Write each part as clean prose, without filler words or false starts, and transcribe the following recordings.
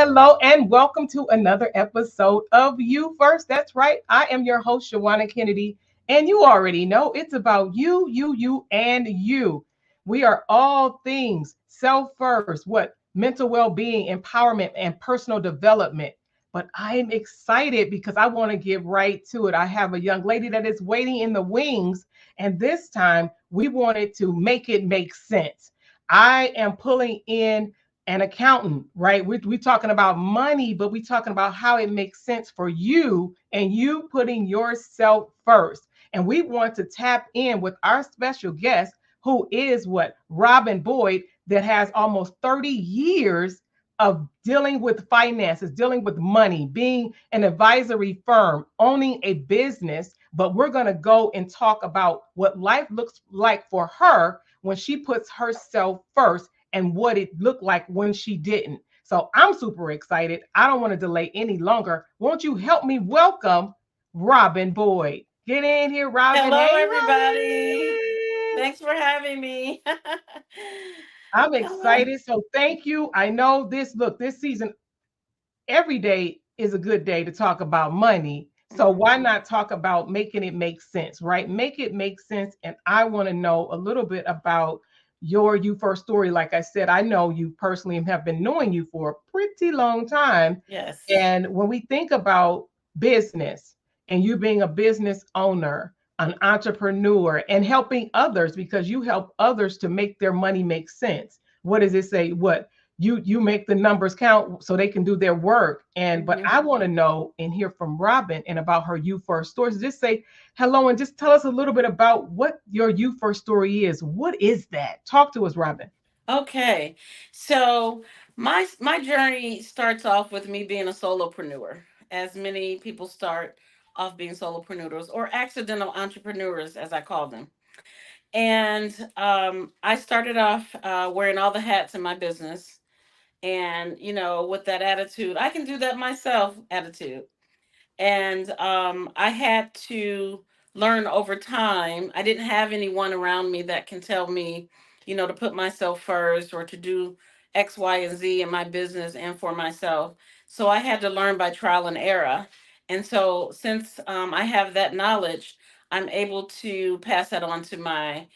hello, and welcome to another episode of You First. That's right. I am your host, Shawanna Kennedy, and you already know it's about you, and you. We are all things self first, what mental well being, empowerment, and personal development. But I'm excited because I want to get right to it. I have a young lady that is waiting in the wings, and this time we wanted to make it make sense. I am pulling in an accountant, right? We're talking about money, but we're talking about how it makes sense for you and you putting yourself first. And we want to tap in with our special guest, who is what? Robin Boyd, that has almost 30 years of dealing with finances, dealing with money, being an advisory firm, owning a business. But we're going to go and talk about what life looks like for her when she puts herself first and what it looked like when she didn't. So I'm super excited. I don't want to delay any longer. Won't you help me welcome Robin Boyd? Get in here, Robin. Hello, Hey, everybody. Robin. Thanks for having me. I'm Hello. excited. So thank you. I know this season, every day is a good day to talk about money. So why Mhm. not talk about making it make sense, right? Make it make sense. And I want to know a little bit about your you first story. Like I said, I know you personally and have been knowing you for a pretty long time. Yes. And when we think about business and you being a business owner, an entrepreneur, and helping others because you help others to make their money make sense. What does it say? What you make the numbers count so they can do their work. And but Mhm. I want to know and hear from Robin and about her you first stories. Just say hello and just tell us a little bit about what your you first story is. What is that? Talk to us, Robin. Okay. So my journey starts off with me being a solopreneur, as many people start off being solopreneurs or accidental entrepreneurs, as I call them. And I started off wearing all the hats in my business, and with that attitude, I can do that myself attitude. And I had to learn over time. I didn't have anyone around me that can tell me, to put myself first or to do X, Y, and Z in my business and for myself. So I had to learn by trial and error. And so since I have that knowledge, I'm able to pass that on to my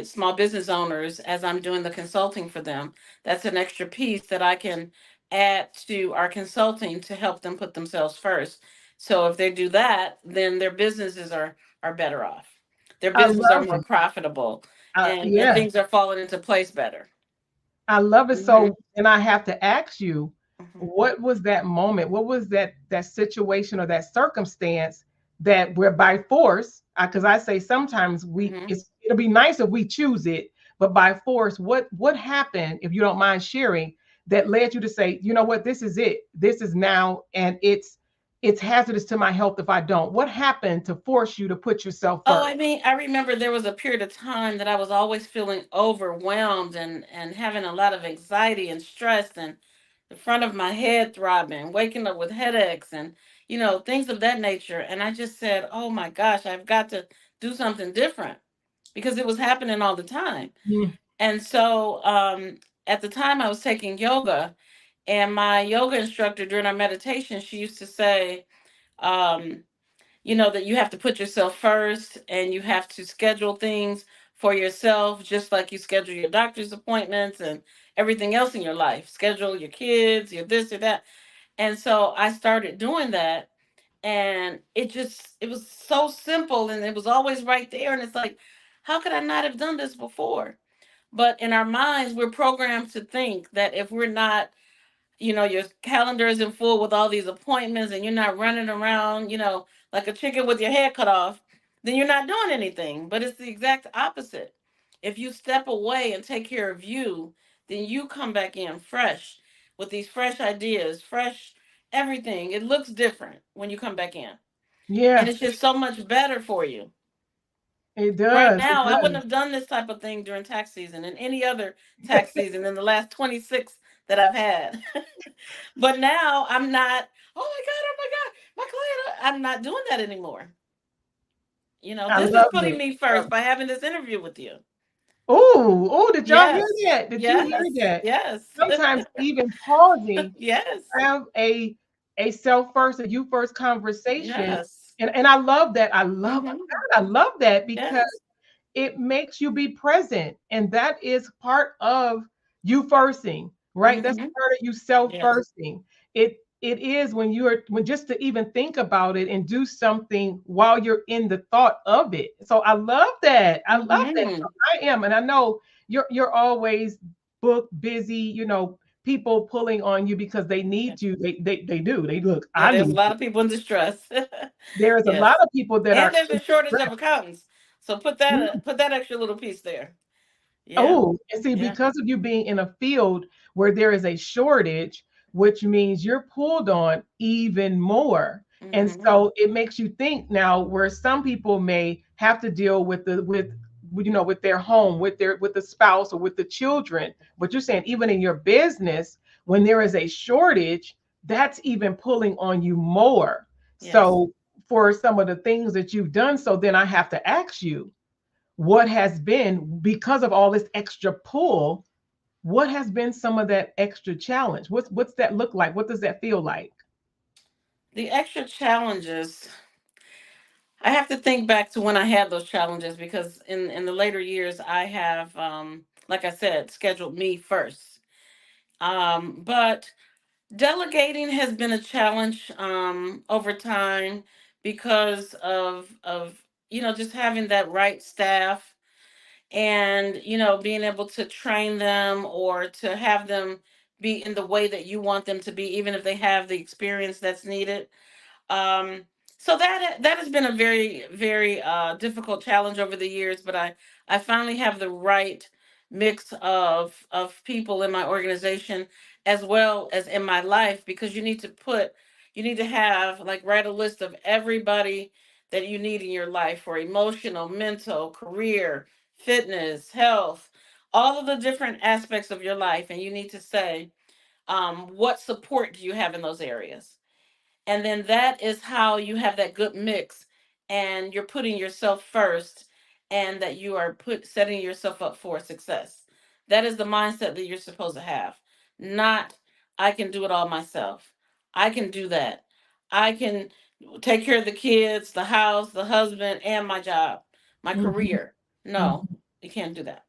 small business owners as I'm doing the consulting for them. That's an extra piece that I can add to our consulting to help them put themselves first. So if they do that, then their businesses are better off. Their I businesses are love more it. profitable, and Yeah, things are falling into place better. I love it. Hmm. So, and I have to ask you, Hmm. what was that moment? What was that situation or that circumstance that we're by force? Because I say sometimes Hmm. it'll be nice if we choose it, but by force, what happened, if you don't mind sharing, that led you to say, you know what, this is it. This is now, and it's hazardous to my health if I don't. What happened to force you to put yourself Oh, first? I mean, I remember there was a period of time that I was always feeling overwhelmed and having a lot of anxiety and stress and the front of my head throbbing, waking up with headaches and things of that nature. And I just said, "Oh my gosh, I've got to do something different," because it was happening all the time. Mm, And so at the time I was taking yoga, and my yoga instructor during our meditation, she used to say, um, that you have to put yourself first and you have to schedule things for yourself, just like you schedule your doctor's appointments and everything else in your life. Schedule your kids, your this or that. And so I started doing that. And it was so simple and it was always right there. And it's like, how could I not have done this before? But in our minds, we're programmed to think that if we're not, your calendar isn't full with all these appointments and you're not running around, like a chicken with your head cut off, then you're not doing anything. But it's the exact opposite. If you step away and take care of you, then you come back in fresh with these fresh ideas, fresh everything. It looks different when you come back in. And yeah, it's just so much better for you. it Right does. It now, I wouldn't does. have done this type of thing during tax season and any other tax season in the last 26 that I've had. But now I'm not, oh my God, my client, I'm not doing that anymore. I This is love putting it. me first by having this interview with you. Oh, oh, did y'all hear Yes. that? Did you hear Yes. that? Yes. Sometimes even pausing, Yes. have a self first, a you first conversation. Yes. And I love that. I love Hmm. I love that because Yes. it makes you be present. And that is part of you firsting, right? That's Hmm. part of you self Yes. firsting. It is when you're when just to even think about it and do something while you're in the thought of it. So I love that. I love that. So Hmm. I am, and I know you're always booked, busy, people pulling on you because they need you. They do. They look, Yeah, I there's a need lot you. of people in distress. There's a lot Yes. of people that are And there's in a shortage of distress. accountants. So put that extra little piece there. Yeah. Oh, and see, Yeah. because of you being in a field where there is a shortage, which means you're pulled on even more. And Hmm. so it makes you think now where some people may have to deal with with their home, with the spouse or with the children. But you're saying even in your business, when there is a shortage, that's even pulling on you more. Yes. So for some of the things that you've done, so then I have to ask you what has been because of all this extra pull, what has been some of that extra challenge? What's that look like? What does that feel like? The extra challenges, I have to think back to when I had those challenges because in the later years I have like I said, scheduled me first. But delegating has been a challenge over time because of just having that right staff and being able to train them or to have them be in the way that you want them to be even if they have the experience that's needed. um, so that has been a very very difficult challenge over the years, but I finally have the right mix of people in my organization as well as in my life, because you need to have, like, write a list of everybody that you need in your life for emotional, mental, career, fitness, health, all of the different aspects of your life, and you need to say, what support do you have in those areas, and then that is how you have that good mix, and you're putting yourself first, and that you are put setting yourself up for success. That is the mindset that you're supposed to have. Not, I can do it all myself. I can do that. I can take care of the kids, the house, the husband, and my job, my Mhm, career. No, mhm. you can't do that.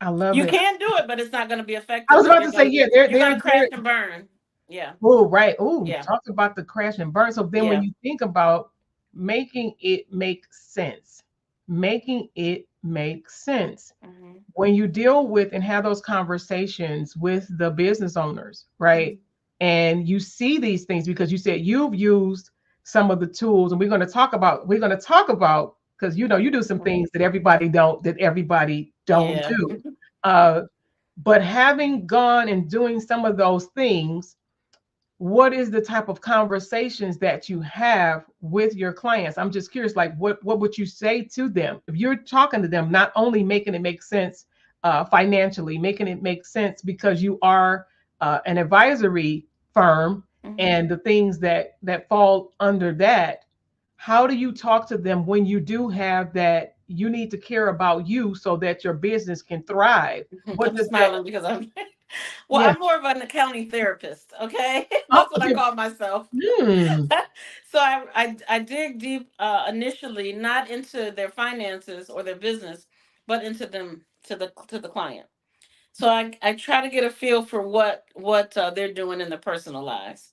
I love You it. can do it, but it's not going to be I effective was because about to say, yeah, you're going to crash and burn. Yeah. oh, right. Oh, Yeah. talk about the crash and burn. So then when Yeah. you think about making it make sense, making it make sense. Hmm. When you deal with and have those conversations with the business owners, right? And you see these things because you said you've used some of the tools, and we're going to talk about because you do some Mhm. things that everybody don't Yeah. do. Uh, but having gone and doing some of those things, what is the type of conversations that you have with your clients? I'm just curious, like what would you say to them if you're talking to them, not only making it make sense financially, making it make sense because you are an advisory firm Hmm. and the things that fall under that. How do you talk to them when you do have that you need to care about you so that your business can thrive? What I'm does that? smiling because I'm well, Yeah. I'm more of an accounting therapist, okay? Oh, That's what I okay. call myself. Hmm. So I dig deep initially, not into their finances or their business, but into them to the client. So I try to get a feel for what they're doing in their personal lives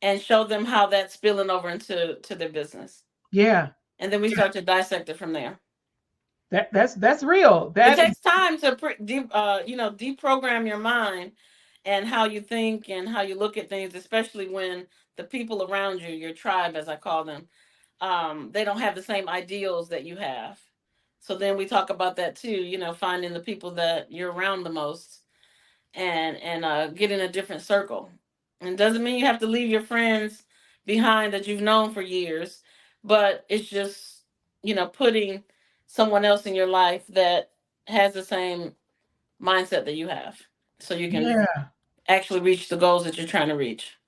and show them how that's spilling over into their business. Yeah. And then we start to dissect it from there. That's real. It That is takes time to deprogram your mind and how you think and how you look at things, especially when the people around you, your tribe as I call them, they don't have the same ideals that you have. So then we talk about that too, finding the people that you're around the most, and get in a different circle. And doesn't mean you have to leave your friends behind that you've known for years, but it's just, putting someone else in your life that has the same mindset that you have, so you can yeah. actually reach the goals that you're trying to reach.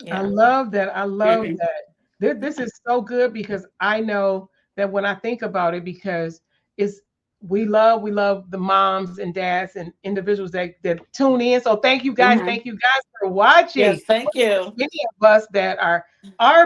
I Yeah. love that. I love Hmm. that. This is so good because I know that when I think about it, because it's we love the moms and dads and individuals that tune in. So Hmm. thank you guys for watching. Yes, thank you. Many of us that are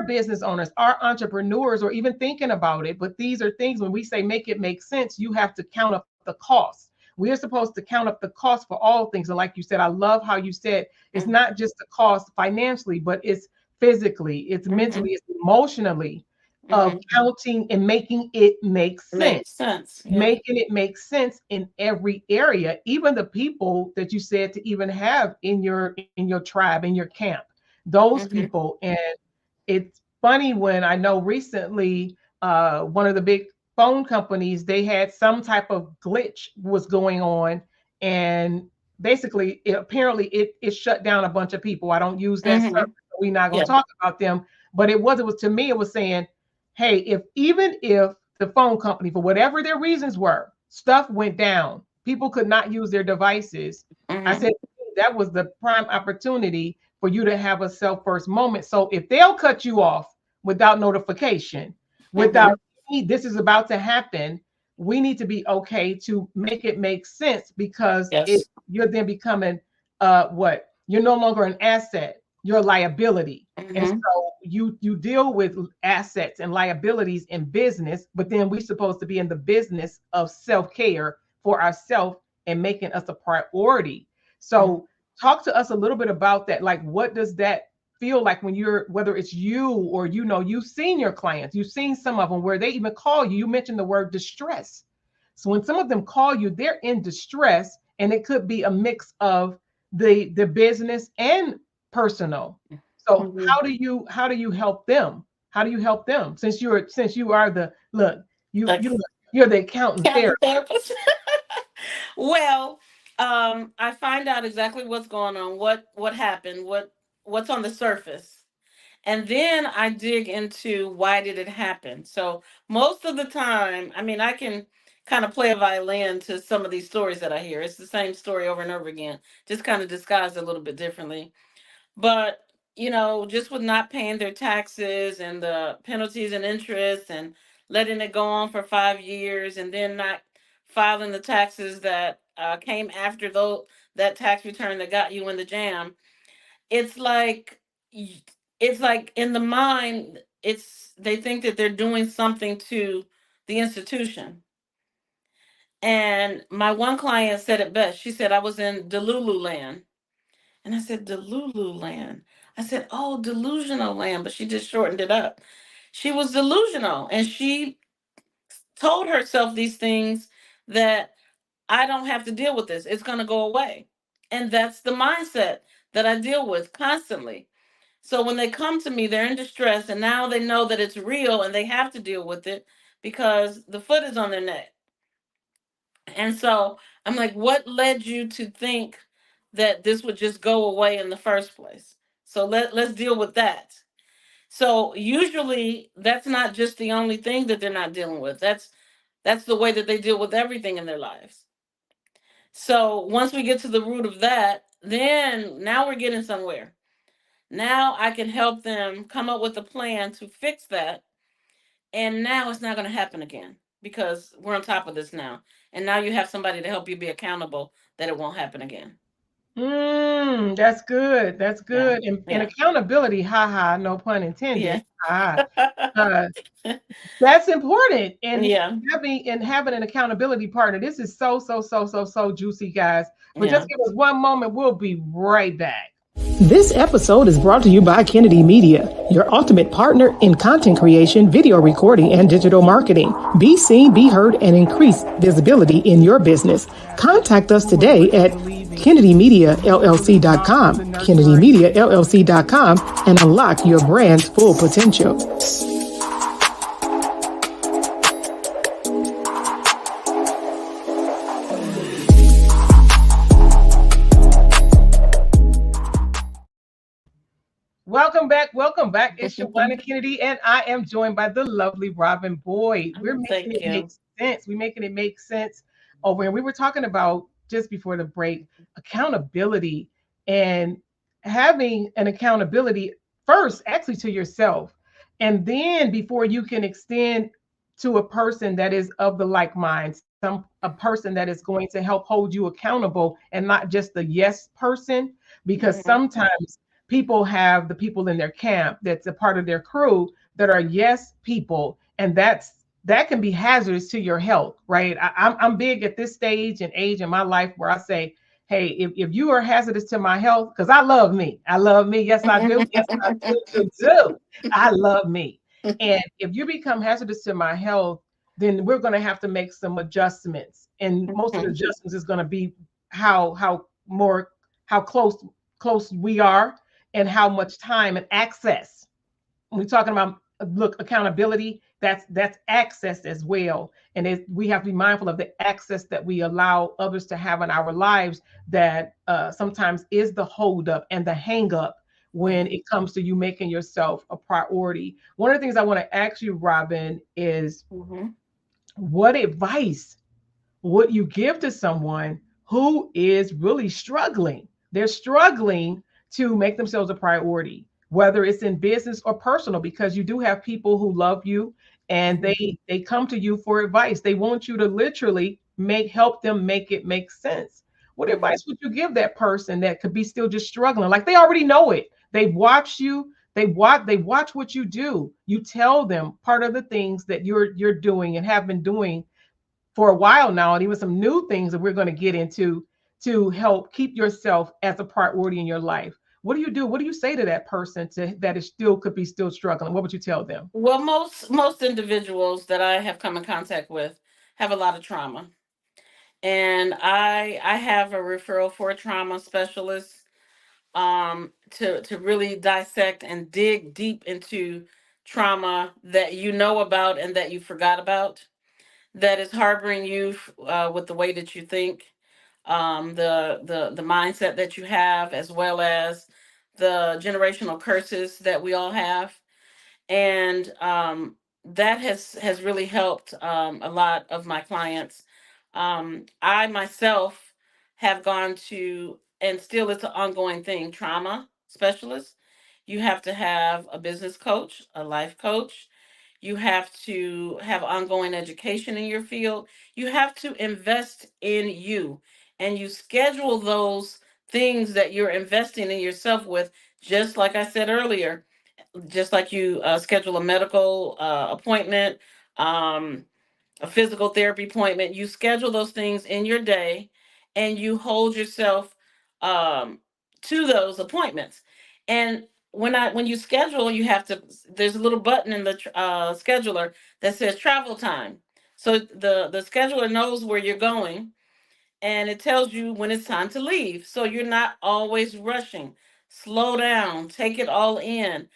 business owners, are entrepreneurs, or even thinking about it. But these are things when we say make it make sense, you have to count up the costs. We are supposed to count up the cost for all things. And like you said, I love how you said it's Hmm. not just the cost financially, but it's physically, it's Hmm. mentally, it's emotionally of Hmm. counting and making it make sense, Makes sense. Yeah. making it make sense in every area, even the people that you said to even have in your tribe, in your camp, those Hmm. people. And it's funny when I know recently one of the big phone companies, they had some type of glitch was going on, and basically apparently it shut down a bunch of people. I don't use that service, Hmm. so we're not going Yeah. to talk about them, but it was to me, it was saying, hey, if even if the phone company, for whatever their reasons were, stuff went down, people could not use their devices. I Hmm. said that was the prime opportunity for you to have a self first moment. So if they'll cut you off without notification, without Hmm. this is about to happen, we need to be okay to make it make sense, because Yes. you're then becoming what? You're no longer an asset, you're a liability. And Hmm. so you deal with assets and liabilities in business, but then we're supposed to be in the business of self-care for ourselves and making us a priority. So talk to us a little bit about that. Like, what does that feel like when you're, whether it's you or you've seen your clients, you've seen some of them where they even call you. You mentioned the word distress. So when some of them call you, they're in distress, and it could be a mix of the business and personal. So Hmm. how do you help them? How do you help them? Since you are the look, Like you're the accountant there. counting therapist. Well, I find out exactly what's going on, what happened, what's on the surface. And then I dig into why did it happen. So most of the time, I mean, I can kind of play a violin to some of these stories that I hear. It's the same story over and over again, just kind of disguised a little bit differently. But, just with not paying their taxes and the penalties and interest and letting it go on for 5 years and then not filing the taxes that came after that tax return that got you in the jam, it's like y- it's like in the mind, it's they think that they're doing something to the institution. And my one client said it best. She said, I was in Delulu land. And I said, Delulu land. I said, oh, delusional land, but she just shortened it up. She was delusional, and she told herself these things that I don't have to deal with this. It's going to go away. And that's the mindset that I deal with constantly. So when they come to me, they're in distress, and now they know that it's real and they have to deal with it because the foot is on their neck. And so I'm like, what led you to think that this would just go away in the first place? So let's deal with that. So usually that's not just the only thing that they're not dealing with. That's the way that they deal with everything in their lives. So once we get to the root of that, then now we're getting somewhere. Now I can help them come up with a plan to fix that. And now it's not going to happen again because we're on top of this now. And now you have somebody to help you be accountable that it won't happen again. That's good. That's Yeah. good. And Yeah. accountability, haha, no pun intended. Yeah. Ah, uh, that's important. And Yeah. having an accountability partner. This is so, so, so, so, so juicy, guys. But just Yeah. give us one moment. We'll be right back. This episode is brought to you by Kennedy Media, your ultimate partner in content creation, video recording, and digital marketing. Be seen, be heard, and increase visibility in your business. Contact us today at KennedyMediaLLC.com, KennedyMediaLLC.com, and unlock your brand's full potential. Welcome back. Welcome back. It's Shawanna Kennedy, and I am joined by the lovely Robin Boyd. We're Oh, making thank it make you. sense. We're making it make sense over. And we were talking about just before the break accountability and having an accountability first, actually to yourself. And then before you can extend to a person that is of the like mindset. a person that is going to help hold you accountable and not just the yes person, because Mhm. sometimes people have the people in their camp that's a part of their crew that are yes people, and that can be hazardous to your health, right? I'm big at this stage and age in my life where I say, hey, if you are hazardous to my health, because I love me, yes I do, yes I do, I love me, and if you become hazardous to my health, then we're going to have to make some adjustments. And most of the Mhm. adjustments is going to be how more how close we are and how much time and access. When we're talking about look accountability, that's access as well. And we have to be mindful of the access that we allow others to have in our lives that sometimes is the holdup and the hang up when Mhm. it comes to you making yourself a priority. One of the things I want to ask you, Robin, is Mhm. what advice would you give to someone who is really struggling? They're struggling to make themselves a priority, whether it's in business or personal, because you do have people who love you and Mhm. they come to you for advice. They want you to literally help them make it make sense. What Mhm. advice would you give that person that could be still just struggling? Like they already know it. They've watched you. They watch what you do. You tell them part of the things that you're doing and have been doing for a while now, and even some new things that we're going to get into to help keep yourself as a priority in your life. What do you do? What do you say to that person that is still could be still struggling? What would you tell them? Well, most individuals that I have come in contact with have a lot of trauma, and I have a referral for a trauma specialist to really dissect and dig deep into trauma that you know about and that you forgot about, that is harboring you with the way that you think, the mindset that you have, as well as the generational curses that we all have. And that has really helped a lot of my clients. I myself have gone to, and still it's an ongoing thing, trauma specialist. You have to have a business coach, a life coach. You have to have ongoing education in your field. You have to invest in you, and you schedule those things that you're investing in yourself with, just like I said earlier, just like you schedule a medical appointment, um, a physical therapy appointment. You schedule those things in your day, and you hold yourself um, to those appointments. And when you schedule, you have to. There's a little button in the scheduler that says travel time. So the scheduler knows where you're going, and it tells you when it's time to leave. So you're not always rushing. Slow down, take it all in.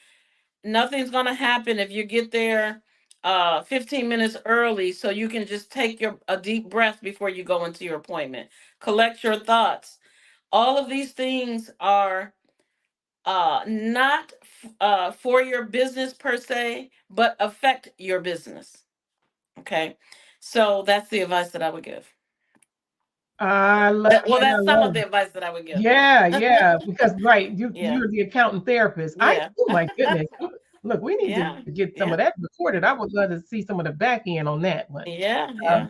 Nothing's going to happen if you get there 15 minutes early, so you can just take your a deep breath before you go into your appointment. Collect your thoughts. All of these things are not for your business per se, but affect your business. Okay, so that's the advice that I would give. I love Well, it. I that's some of love the it. advice that I would give. Yeah, yeah. Because right, Yeah, you're the accountant therapist. yeah, Oh my goodness. Look, we need to yeah, get some yeah, of that recorded. I would love to see some of the back end on that one. yeah, Um, yeah.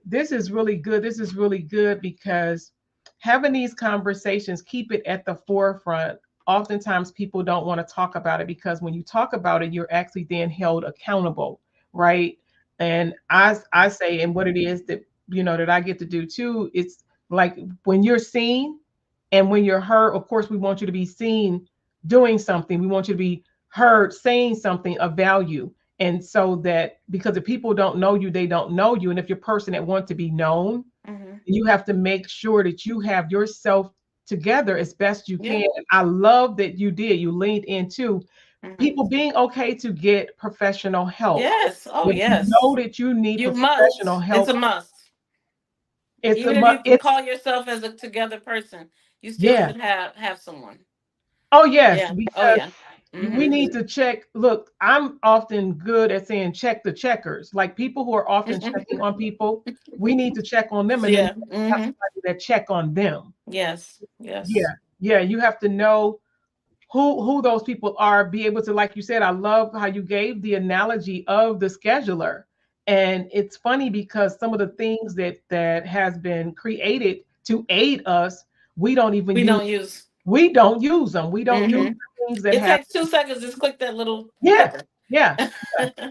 this is really good. This is really good because having these conversations, keep it at the forefront. Oftentimes, people don't want to talk about it because when you talk about it, you're actually then held accountable, right? And I say, and what it is that that I get to do too, it's like when you're seen and when you're heard. Of course, we want you to be seen doing something. We want you to be heard saying something of value, and so that because if people don't know you, they don't know you. And if you're a person that wants to be known, Hmm. you have to make sure that you have yourself together as best you Yeah. can. I love that you leaned into Hmm. people being okay to get professional help. Yes. Oh, If you know yes. that you need You professional must. It's help, a must. it's a Even if you it's call yourself as a together person, you still yeah. should have someone. Oh yes, Yeah. Oh, because yeah. we Hmm. need to check. Look, I'm often good at saying check the checkers. Like people who are often checking on people, we need to check on them, and then Yeah. have Hmm. somebody that check on them. Yes. Yeah, Yes. yeah. You have to know who those people are. Be able to, like you said, I love how you gave the analogy of the scheduler. And it's funny because some of the things that has been created to aid us, we don't even We use. don't use. We don't use them. We don't use Hmm. the things that It have. takes 2 seconds. Just click that little Yeah, clicker. yeah,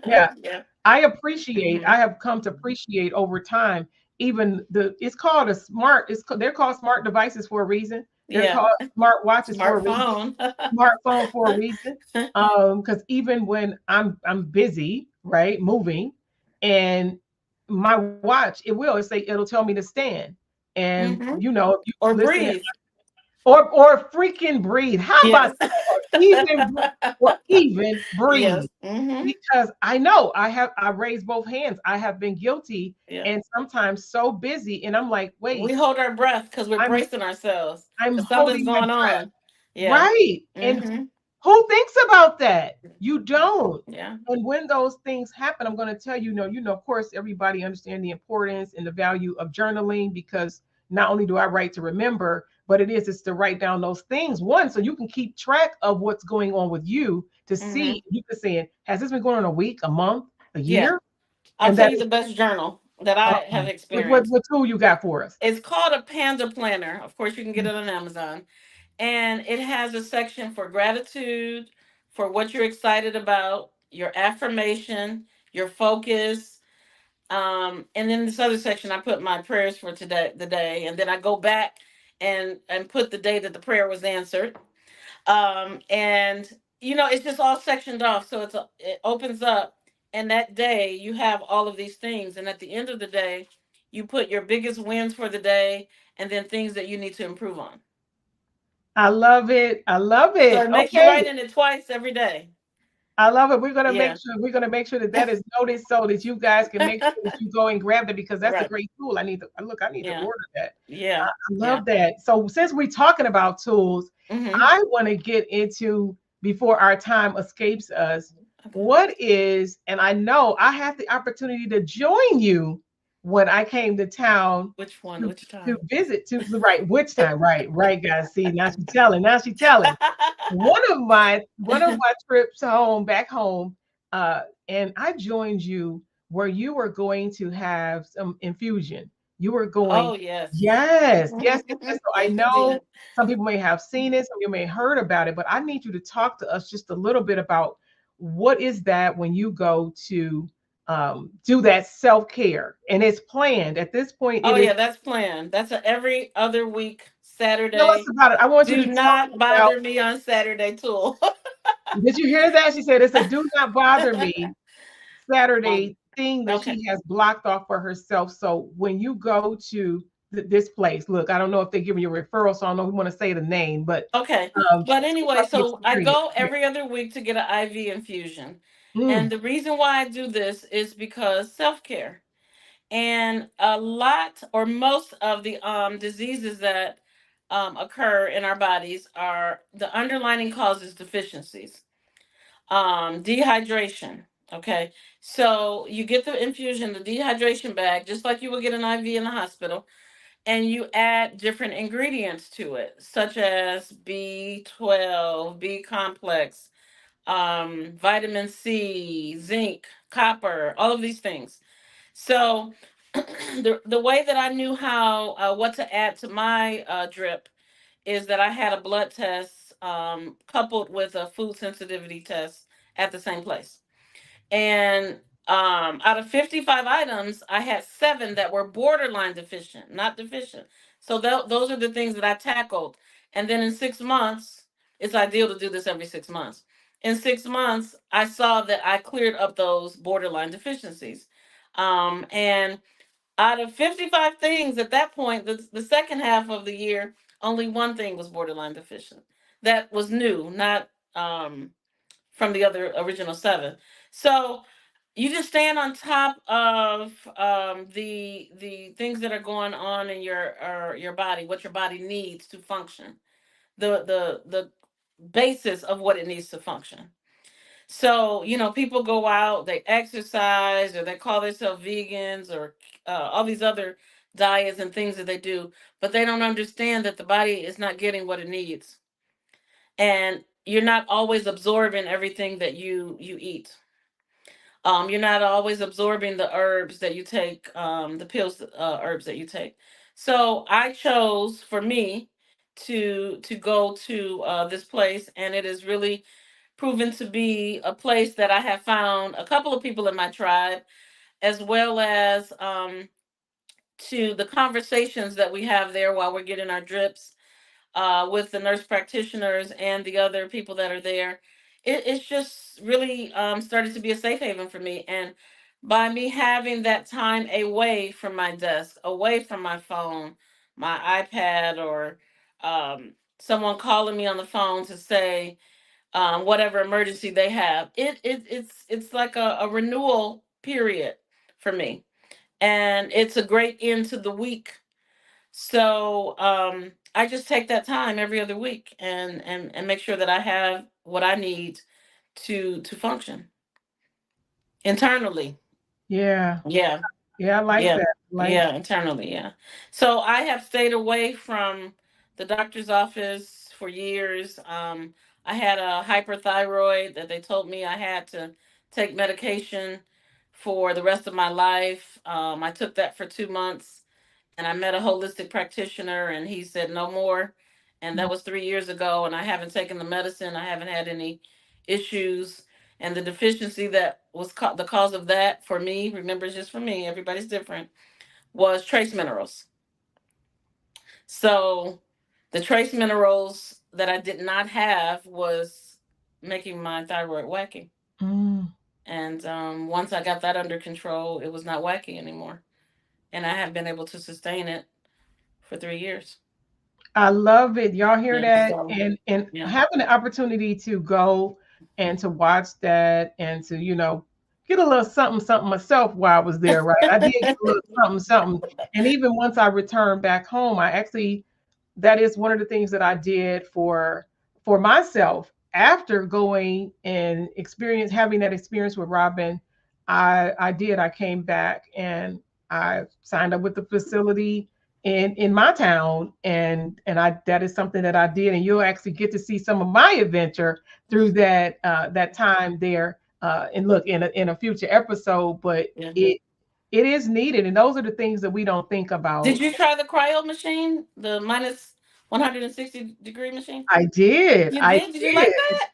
yeah. Yeah. I appreciate. Hmm. I have come to appreciate over time. Even it's called a smart. They're called smart devices for a reason. They're Yeah. called smart watches for a reason. Smartphone. Smartphone for a reason. Because even when I'm busy, right, moving, and my watch, it'll tell me to stand, and Hmm. if you Or listen, breathe. or freaking breathe. How about Yes. that? Or even breathe. Yes. Hmm. Because I raise both hands. I have been guilty Yeah. and sometimes so busy, and I'm like, We wait, hold our breath because we're I'm bracing ourselves I'm because something's holding my going on. Yeah. right. And Hmm. who thinks about that? You don't. Yeah. And when those things happen, I'm going to tell you, of course, everybody understand the importance and the value of journaling, because not only do I write to remember, but it's to write down those things. One, so you can keep track of what's going on with you, to Hmm. see, you can say, has this been going on a week, a month, a Yeah. year? I'll And tell that you is the best journal that I have awesome. What, experienced. what tool you got for us? It's called a Panda Planner. Of course, you can get it on Amazon. And it has a section for gratitude, for what you're excited about, your affirmation, your focus. And then this other section, I put my prayers for today, the day, and then I go back and put the day that the prayer was answered. And it's just all sectioned off, so it opens up, and that day you have all of these things, and at the end of the day, you put your biggest wins for the day, and then things that you need to improve on. I love it. I love So it. it makes you Okay. write in it twice every day. I love it. Yeah. We're gonna make sure that is noticed, so that you guys can make sure that you go and grab that, because that's a Right. great tool. I need to Yeah. order that. Yeah. I Yeah. love that. So since we're talking about tools, Hmm. I want to get into, before our time escapes us, Okay. what is, and I know I had the opportunity to join you when I came to town Which one? to Which to time? visit, to right, which time, right, guys. See, now she telling. One of my trips back home, uh, and I joined you where you were going to have some infusion. You were going, Oh yes. yes, yes, yes, yes. So I Yes, you know did. some people may have seen it, some you may have heard about it, but I need you to talk to us just a little bit about what is that when you go to do that self care, and it's planned at this point. Oh It is. yeah, that's planned. That's a every other week Tell us Saturday. about it. I want you to Do tell not me about. bother me on Saturday tool. Did you hear that? She said it's a do not bother me um, Saturday thing that okay. she has blocked off for herself. So when you go to this place, look, I don't know if they're giving you a referral, so I don't know if we want to say the name, but Okay. But talk anyway, about the so I experience. go Yeah. every other week to get an IV infusion. And Mm, the reason why I do this is because self-care. And a lot or most of the diseases that occur in our bodies are the underlying causes deficiencies. Dehydration. Okay. So you get the infusion, the dehydration bag, just like you would get an IV in the hospital, and you add different ingredients to it, such as B12, B complex, vitamin C, zinc, copper, all of these things. So the way that I knew how what to add to my drip is that I had a blood test coupled with a food sensitivity test at the same place. And out of 55 items, I had 7 that were borderline deficient, not deficient. So those are the things that I tackled. And then in 6 months, it's ideal to do this every 6 months. In 6 months, I saw that I cleared up those borderline deficiencies. And out of 55 things at that point, the second half of the year, only one thing was borderline deficient. That was new, not from the other original 7. So you just stand on top of the things that are going on in your body, what your body needs to function, the basis of what it needs to function. So, people go out, they exercise, or they call themselves vegans, or all these other diets and things that they do, but they don't understand that the body is not getting what it needs. And you're not always absorbing everything that you eat. You're not always absorbing the herbs that you take, the pills, herbs that you take. So I chose for me to go to this place, and it is really proven to be a place that I have found a couple of people in my tribe, as well as to the conversations that we have there while we're getting our drips with the nurse practitioners and the other people that are there. It's just really started to be a safe haven for me. And by me having that time away from my desk, away from my phone, my iPad, or someone calling me on the phone to say whatever emergency they have, it's like a renewal period for me, and it's a great end to the week. So I just take that time every other week and make sure that I have what I need to function internally. Yeah. Yeah, Yeah, I like yeah, that. Like, yeah, internally. Yeah. So I have stayed away from the doctor's office for years. I had a hyperthyroid that they told me I had to take medication for the rest of my life. I took that for 2 months, and I met a holistic practitioner, and he said no more. And that was 3 years ago, and I haven't taken the medicine. I haven't had any issues. And the deficiency that was the cause of that for me, remember, it's just for me, everybody's different, was trace minerals. So the trace minerals that I did not have was making my thyroid wacky. mm, And once I got that under control, it was not wacky anymore. And I have been able to sustain it for 3 years. I love it. Y'all hear Yeah. that? So, And yeah. having the opportunity to go and to watch that and to, get a little something, something myself while I was there, right? I did get a little something, something. And even once I returned back home, I actually that is one of the things that I did for myself after going and having that experience with Robin. I came back and I signed up with the facility in my town, and I that is something that I did, and you'll actually get to see some of my adventure through that time there. And look in a future episode, but Yeah. it is needed, and those are the things that we don't think Did about. you try the cryo machine, the minus 160-degree machine? I did. You I did? Did you like did. that?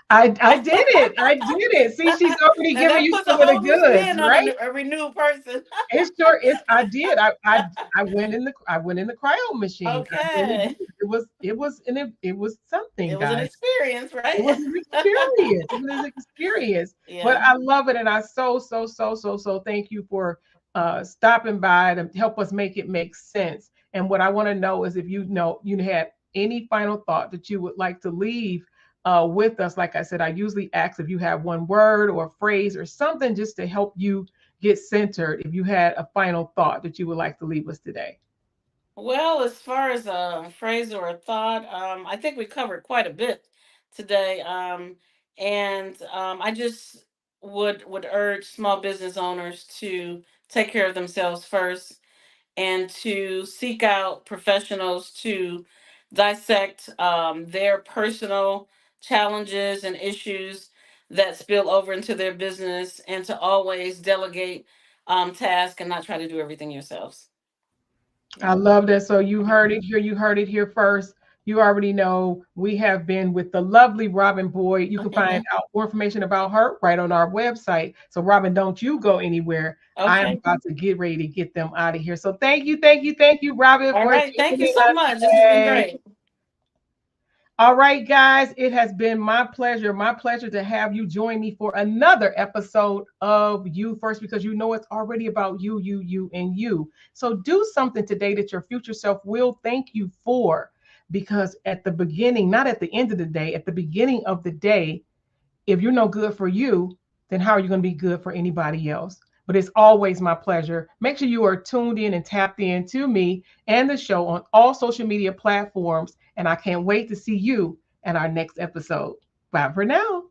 I did it. I did it. See, she's already Now giving that you puts a some of the whole new goods, spin on right? a renewed person. It sure is. I did. I went in the cryo machine. I really did. Okay. It was something, It was an guys. experience, It right? was an experience. It was an experience. But Yeah. I love it, and I so thank you for stopping by to help us make it make sense. And what I want to know is if you had any final thought that you would like to leave with us. Like I said, I usually ask if you have one word or phrase or something just to help you get centered. If you had a final thought that you would like to leave us today. Well, as far as a phrase or a thought, I think we covered quite a bit today. And I just would urge small business owners to take care of themselves first, and to seek out professionals to dissect their personal challenges and issues that spill over into their business, and to always delegate tasks and not try to do everything yourselves. I Yeah. love that. So you heard it here. You heard it here first. You already know we have been with the lovely Robin Boyd. You can find out more information about her right on our website. So, Robin, don't you go anywhere. I am Okay. about to get ready to get them out of here. So, thank you, Robin, All for right. Thank you joining so us much. This has been today. great. All right, guys, it has been my pleasure to have you join me for another episode of You First, because you know it's already about you, and you. So do something today that your future self will thank you for, because at the beginning, not at the end of the day, at the beginning of the day, if you're no good for you, then how are you going to be good for anybody else? But it's always my pleasure. Make sure you are tuned in and tapped in to me and the show on all social media platforms. And I can't wait to see you at our next episode. Bye for now.